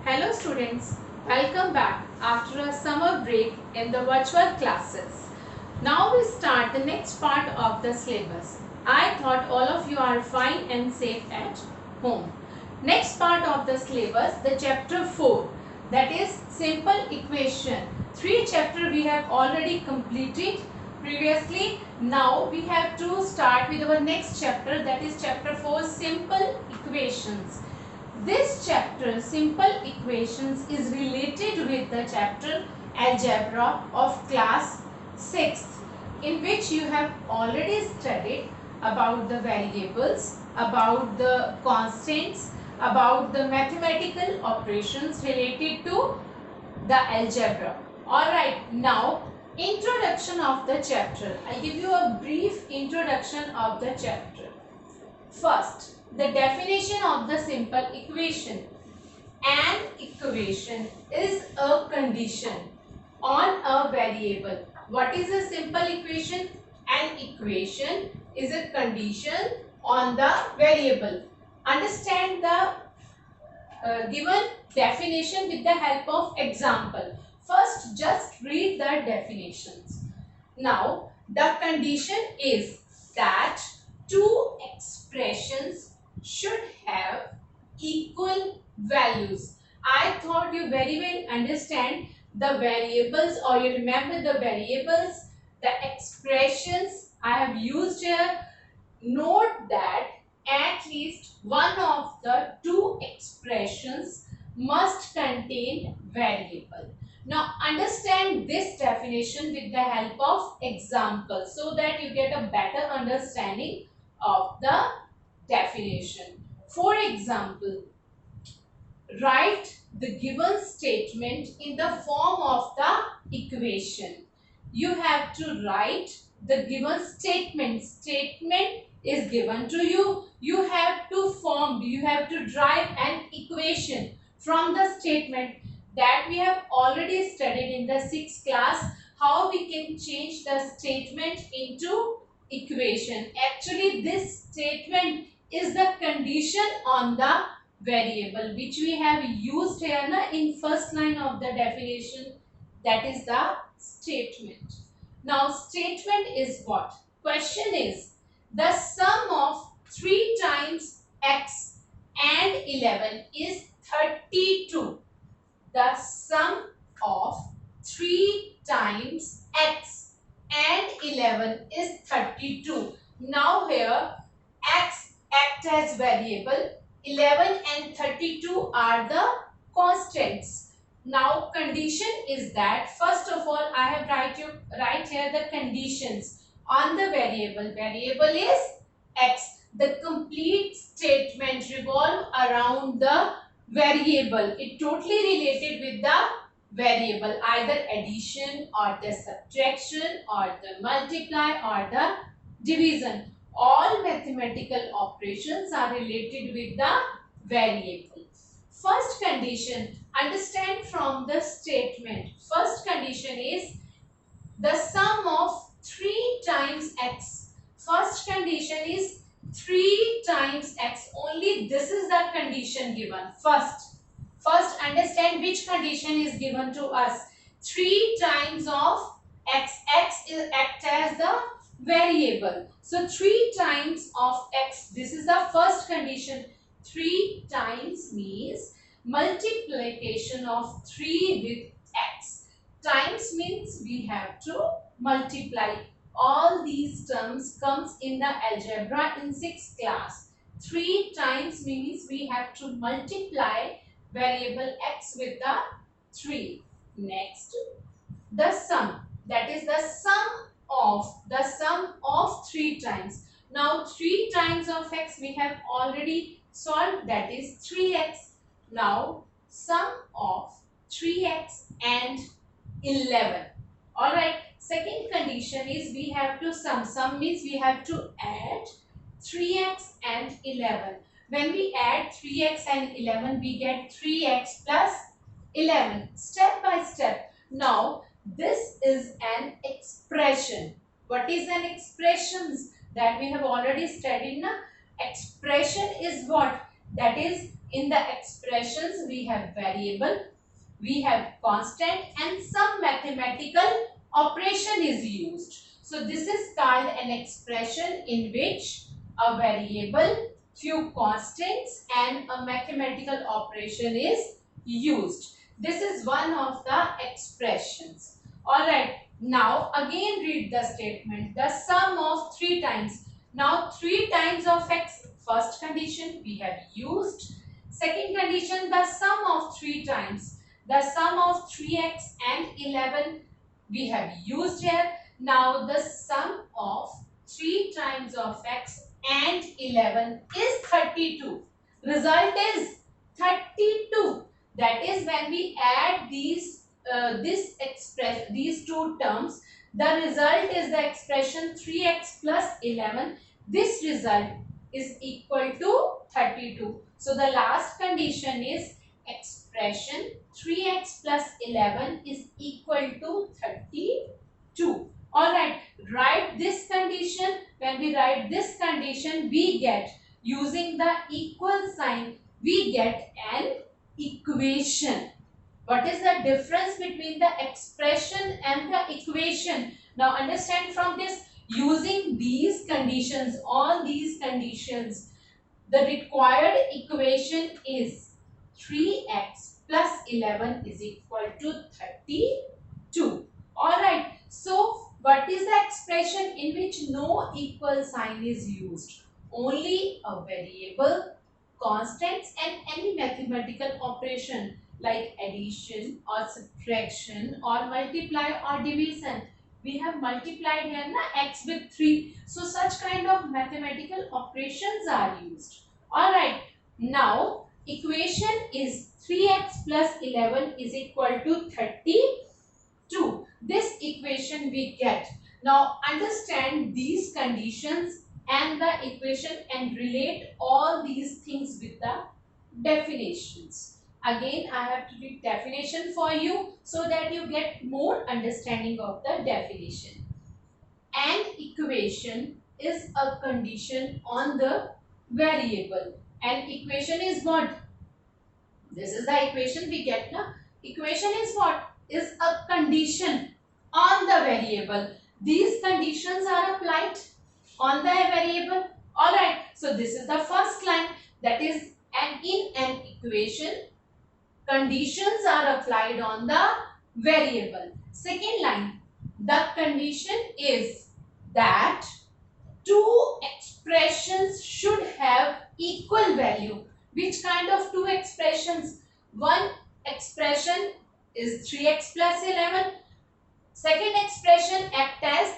Hello students, welcome back after a summer break in the virtual classes. Now we start the next part of the syllabus. I thought all of you are fine and safe at home. Next part of the syllabus, the chapter 4, that is simple equation. 3 chapter we have already completed previously. Now we have to start with our next chapter, that is chapter 4, simple equations. This chapter, Simple Equations, is related with the chapter Algebra of class 6th, in which you have already studied about the variables, about the constants, about the mathematical operations related to the algebra. Alright, now introduction of the chapter. I give you a brief introduction of the chapter. First, the definition of the simple equation. An equation is a condition on a variable. What is a simple equation? An equation is a condition on the variable. Understand the given definition with the help of example. First, just read the definitions. Now, the condition is that two expressions should have equal values. I thought you very well understand the variables, or you remember the variables, the expressions I have used here. Note that at least one of the two expressions must contain variable. Now understand this definition with the help of examples so that you get a better understanding of the definition. For example, write the given statement in the form of the equation. You have to write the given statement. Statement is given to you. You have to drive an equation from the statement that we have already studied in the 6th class, how we can change the statement into equation. Actually, this statement is the condition on the variable which we have used here in first line of the definition, that is the statement. Now statement is what? Question is the sum of 3 times x and 11 is 32. The sum of 3 times x and 11 is 32. Now here x act as variable, 11 and 32 are the constants. Now condition is that, first of all I have write here the conditions on the variable. Variable is x. The complete statement revolve around the variable. It totally related with the variable, either addition or the subtraction or the multiply or the division. All mathematical operations are related with the variable. First condition, understand from the statement. First condition is the sum of 3 times x. First condition is 3 times x. Only this is the condition given. First understand which condition is given to us. 3 times of x. X is act as the variable. So 3 times of x. This is the first condition. 3 times means multiplication of 3 with x. Times means we have to multiply. All these terms comes in the algebra in 6th class. 3 times means we have to multiply variable x with the 3. Next, the sum. That is the sum of 3 times. Now 3 times of x we have already solved, that is 3x. Now sum of 3x and 11. Alright, second condition is we have to sum. Sum means we have to add 3x and 11. When we add 3x and 11, we get 3x plus 11. Step by step. Now this is an expression. What is an expression? That we have already studied. Na? Expression is what? That is In the expressions we have variable, we have constant, and some mathematical operation is used. So this is called an expression in which a variable, few constants and a mathematical operation is used. This is one of the expressions. Alright, now again read the statement. The sum of 3 times. Now 3 times of x, first condition we have used. Second condition, the sum of 3 times. The sum of 3x and 11 we have used here. Now the sum of 3 times of x and 11 is 32. Result is 32. That is, when we add these these two terms, the result is the expression 3x plus 11. This result is equal to 32. So the last condition is expression 3x plus 11 is equal to 32. Alright, write this condition. When we write this condition, we get, using the equal sign, we get an equation. What is the difference between the expression and the equation? Now understand from this, using these conditions, all these conditions, the required equation is 3x plus 11 is equal to 32. Alright, so what is the expression in which no equal sign is used? Only a variable, constants and any mathematical operation like addition or subtraction or multiply or division. We have multiplied here na x with 3. So such kind of mathematical operations are used. Alright, now equation is 3x plus 11 is equal to 32. This equation we get. Now understand these conditions and the equation and relate all these things with the definitions. Again, I have to read definition for you so that you get more understanding of the definition. An equation is a condition on the variable. An equation is what? This is the equation we get now. Equation is what? Is a condition on the variable. These conditions are applied on the variable. Alright, so this is the first line, that is, in an equation, conditions are applied on the variable. Second line, the condition is that two expressions should have equal value. Which kind of two expressions? One expression is 3x plus 11. Second expression act as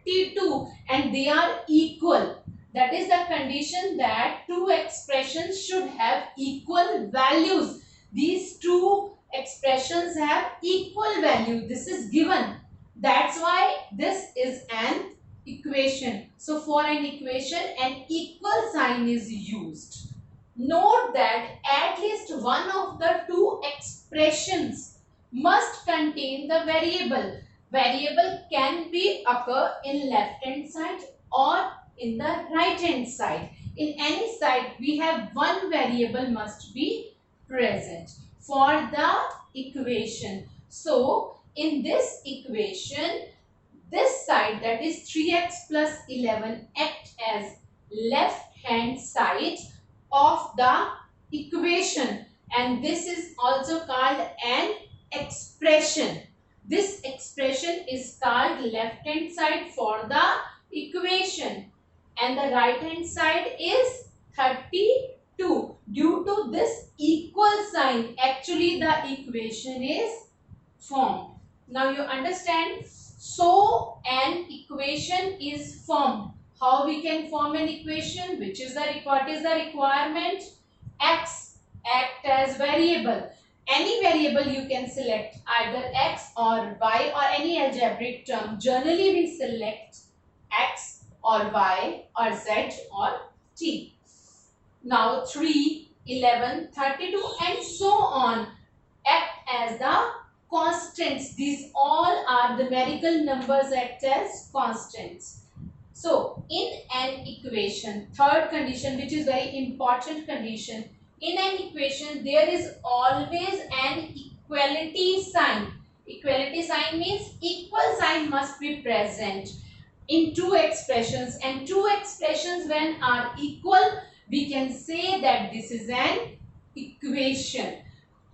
32 and they are equal. That is the condition that two expressions should have equal values. These two expressions have equal value. This is given. That's why this is an equation. So for an equation, an equal sign is used. Note that at least one of the two expressions must contain the variable. Variable can be occur in left hand side or in the right hand side. In any side, we have one variable must be present for the equation. So in this equation, this side, that is 3x plus 11, act as left hand side of the equation, and this is also called an expression. This expression is called left hand side for the equation, and the right hand side is 32. Due to this equal sign, actually the equation is formed. Now you understand. So an equation is formed. How we can form an equation? What is the requirement? X act as variable. Any variable you can select, either x or y or any algebraic term. Generally we select x or y or z or t. Now 3, 11, 32 and so on act as the constants. These all are numerical numbers, act as constants. So in an equation, third condition, which is very important condition, in an equation there is always an equality sign. Equality sign means equal sign must be present in two expressions, and two expressions when are equal, we can say that this is an equation.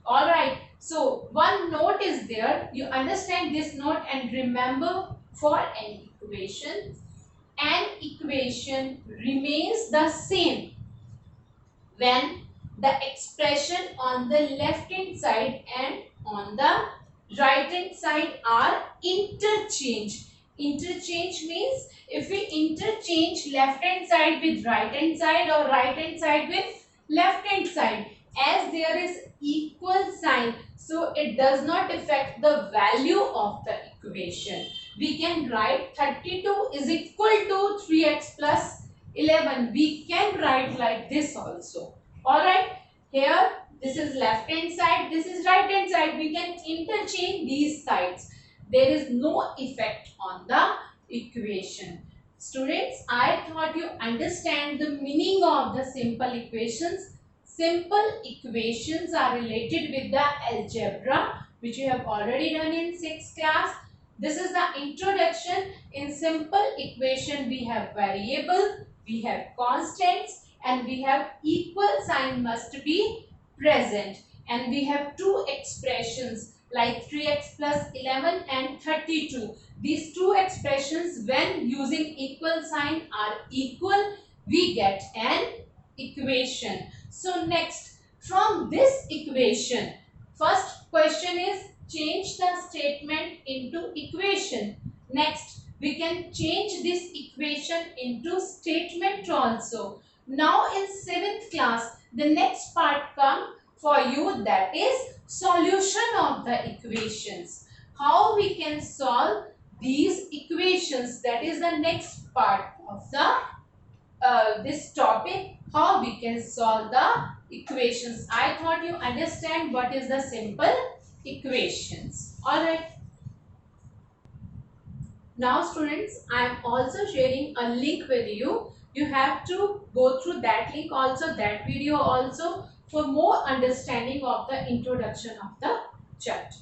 All right, so one note is there. You understand this note and remember, for an equation remains the same when the expression on the left hand side and on the right hand side are interchanged. Interchange means if we interchange left hand side with right hand side or right hand side with left hand side, as there is equal sign, so it does not affect the value of the equation. We can write 32 is equal to 3x plus 11. We can write like this also. All right, here this is left hand side, this is right hand side. We can interchange these sides. There is no effect on the equation. Students, I thought you understand the meaning of the simple equations. Simple equations are related with the algebra, which you have already done in 6th class. This is the introduction. In simple equation, we have variable, we have constants, and we have equal sign must be present. And we have two expressions like 3x plus 11 and 32. These two expressions, when using equal sign, are equal, we get an equation. So next, from this equation, first question is change the statement into equation. Next, we can change this equation into statement also. Now in 7th class, the next part come for you, that is solution of the equations. How we can solve these equations, that is the next part of the this topic, how we can solve the equations. I thought you understand what is the simple equations. Alright. Now students, I am also sharing a link with you. You have to go through that link also, that video also, for more understanding of the introduction of the chapter.